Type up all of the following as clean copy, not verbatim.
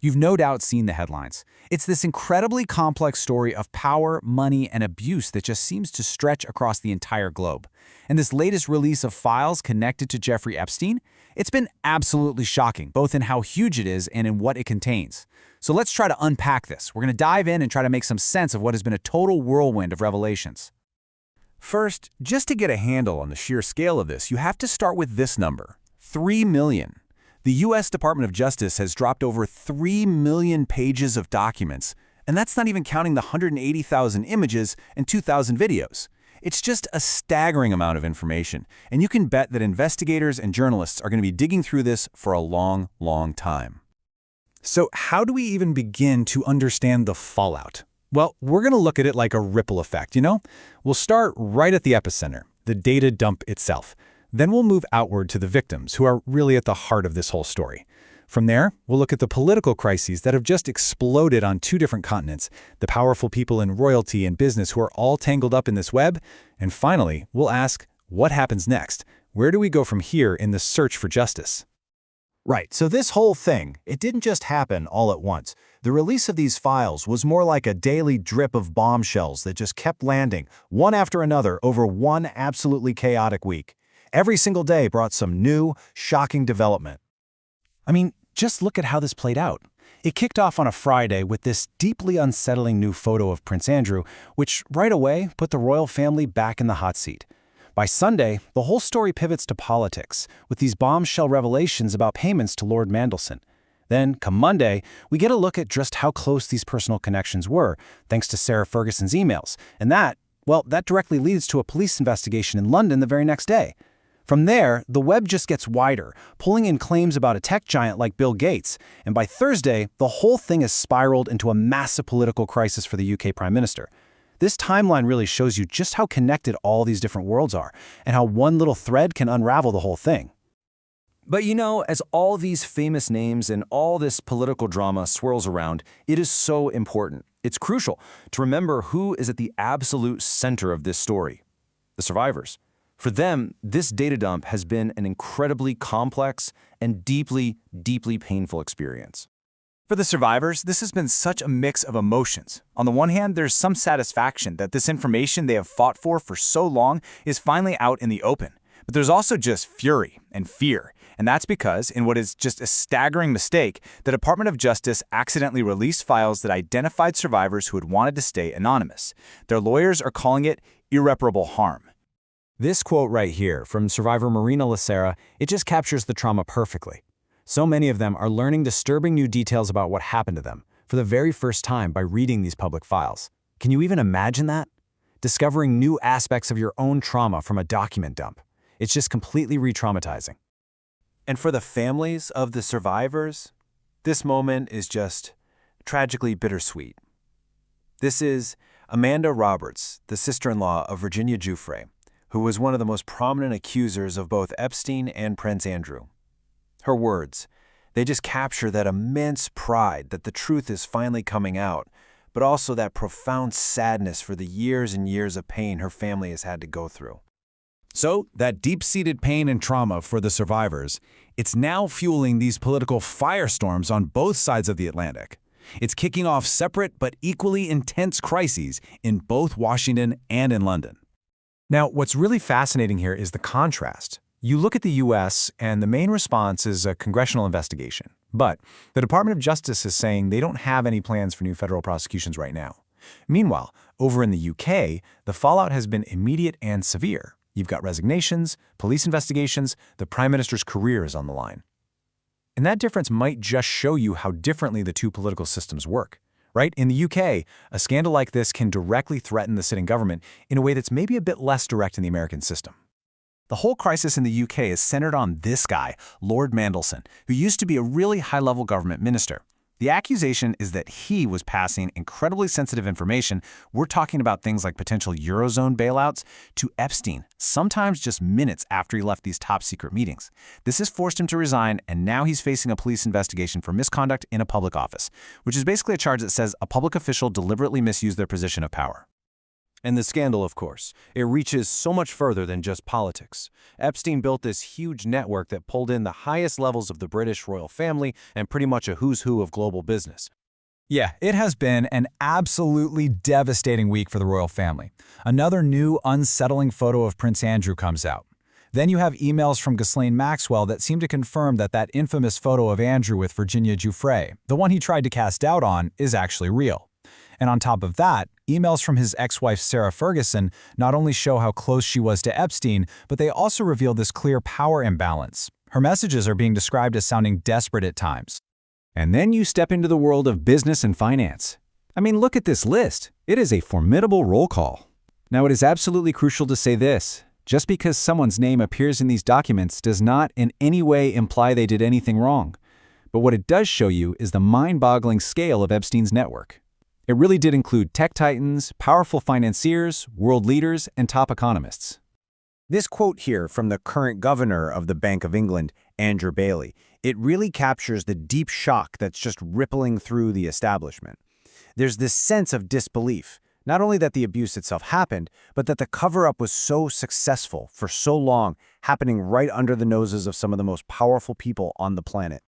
You've no doubt seen the headlines. It's this incredibly complex story of power, money, and abuse that just seems to stretch across the entire globe. And this latest release of files connected to Jeffrey Epstein, it's been absolutely shocking, both in how huge it is and in what it contains. So let's try to unpack this. We're going to dive in and try to make some sense of what has been a total whirlwind of revelations. First, just to get a handle on the sheer scale of this, you have to start with this number, 3 million. The U.S. Department of Justice has dropped over 3 million pages of documents, and that's not even counting the 180,000 images and 2,000 videos. It's just a staggering amount of information, and you can bet that investigators and journalists are going to be digging through this for a long, long time. So how do we even begin to understand the fallout? Well, we're going to look at it like a ripple effect, We'll start right at the epicenter, the data dump itself. Then we'll move outward to the victims, who are really at the heart of this whole story. From there, we'll look at the political crises that have just exploded on 2 different continents, the powerful people in royalty and business who are all tangled up in this web, and finally, we'll ask, what happens next? Where do we go from here in the search for justice? Right, so this whole thing, it didn't just happen all at once. The release of these files was more like a daily drip of bombshells that just kept landing, one after another, over one absolutely chaotic week. Every single day brought some new, shocking development. I mean, just look at how this played out. It kicked off on a Friday with this deeply unsettling new photo of Prince Andrew, which right away put the royal family back in the hot seat. By Sunday, the whole story pivots to politics, with these bombshell revelations about payments to Lord Mandelson. Then, come Monday, we get a look at just how close these personal connections were, thanks to Sarah Ferguson's emails. And that directly leads to a police investigation in London the very next day. From there, the web just gets wider, pulling in claims about a tech giant like Bill Gates, and by Thursday, the whole thing has spiraled into a massive political crisis for the UK Prime Minister. This timeline really shows you just how connected all these different worlds are, and how one little thread can unravel the whole thing. But as all these famous names and all this political drama swirls around, it is so important. It's crucial to remember who is at the absolute center of this story: the survivors. For them, this data dump has been an incredibly complex and deeply, deeply painful experience. For the survivors, this has been such a mix of emotions. On the one hand, there's some satisfaction that this information they have fought for so long is finally out in the open. But there's also just fury and fear. And that's because, in what is just a staggering mistake, the Department of Justice accidentally released files that identified survivors who had wanted to stay anonymous. Their lawyers are calling it irreparable harm. This quote right here from survivor Marina Lacera, it just captures the trauma perfectly. So many of them are learning disturbing new details about what happened to them for the very first time by reading these public files. Can you even imagine that? Discovering new aspects of your own trauma from a document dump. It's just completely re-traumatizing. And for the families of the survivors, this moment is just tragically bittersweet. This is Amanda Roberts, the sister-in-law of Virginia Giuffre, who was one of the most prominent accusers of both Epstein and Prince Andrew. Her words, they just capture that immense pride that the truth is finally coming out, but also that profound sadness for the years and years of pain her family has had to go through. So, that deep-seated pain and trauma for the survivors, it's now fueling these political firestorms on both sides of the Atlantic. It's kicking off separate but equally intense crises in both Washington and in London. Now, what's really fascinating here is the contrast. You look at the U.S., and the main response is a congressional investigation. But the Department of Justice is saying they don't have any plans for new federal prosecutions right now. Meanwhile, over in the U.K., the fallout has been immediate and severe. You've got resignations, police investigations, the Prime Minister's career is on the line. And that difference might just show you how differently the two political systems work. Right? In the UK, a scandal like this can directly threaten the sitting government in a way that's maybe a bit less direct in the American system. The whole crisis in the UK is centered on this guy, Lord Mandelson, who used to be a really high-level government minister. The accusation is that he was passing incredibly sensitive information, we're talking about things like potential eurozone bailouts, to Epstein, sometimes just minutes after he left these top-secret meetings. This has forced him to resign, and now he's facing a police investigation for misconduct in a public office, which is basically a charge that says a public official deliberately misused their position of power. And the scandal, of course, it reaches so much further than just politics. Epstein built this huge network that pulled in the highest levels of the British royal family and pretty much a who's who of global business. Yeah, it has been an absolutely devastating week for the royal family. Another new, unsettling photo of Prince Andrew comes out. Then you have emails from Ghislaine Maxwell that seem to confirm that infamous photo of Andrew with Virginia Giuffre, the one he tried to cast doubt on, is actually real. And on top of that, emails from his ex-wife Sarah Ferguson not only show how close she was to Epstein, but they also reveal this clear power imbalance. Her messages are being described as sounding desperate at times. And then you step into the world of business and finance. I mean, look at this list. It is a formidable roll call. Now, it is absolutely crucial to say this. Just because someone's name appears in these documents does not in any way imply they did anything wrong. But what it does show you is the mind-boggling scale of Epstein's network. It really did include tech titans, powerful financiers, world leaders, and top economists. This quote here from the current governor of the Bank of England, Andrew Bailey, it really captures the deep shock that's just rippling through the establishment. There's this sense of disbelief, not only that the abuse itself happened, but that the cover-up was so successful for so long, happening right under the noses of some of the most powerful people on the planet.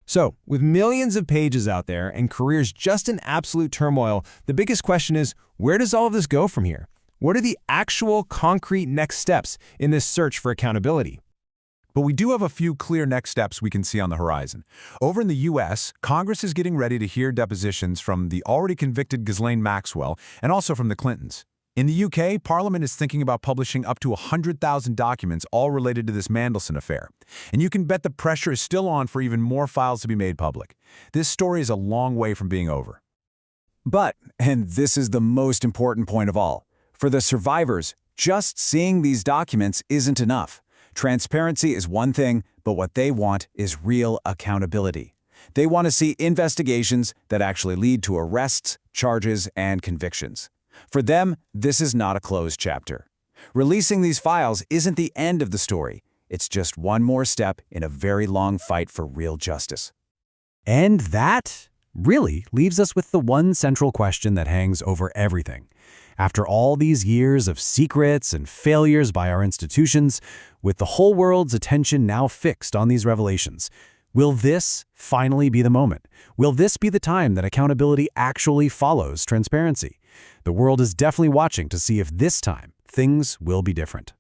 So, with millions of pages out there and careers just in absolute turmoil, the biggest question is, where does all of this go from here? What are the actual concrete next steps in this search for accountability? But we do have a few clear next steps we can see on the horizon. Over in the U.S., Congress is getting ready to hear depositions from the already convicted Ghislaine Maxwell and also from the Clintons. In the U.K., Parliament is thinking about publishing up to 100,000 documents all related to this Mandelson affair. And you can bet the pressure is still on for even more files to be made public. This story is a long way from being over. But, and this is the most important point of all, for the survivors, just seeing these documents isn't enough. Transparency is one thing, but what they want is real accountability. They want to see investigations that actually lead to arrests, charges, and convictions. For them, this is not a closed chapter. Releasing these files isn't the end of the story. It's just one more step in a very long fight for real justice. And that really leaves us with the one central question that hangs over everything. After all these years of secrets and failures by our institutions, with the whole world's attention now fixed on these revelations, will this finally be the moment? Will this be the time that accountability actually follows transparency? The world is definitely watching to see if this time things will be different.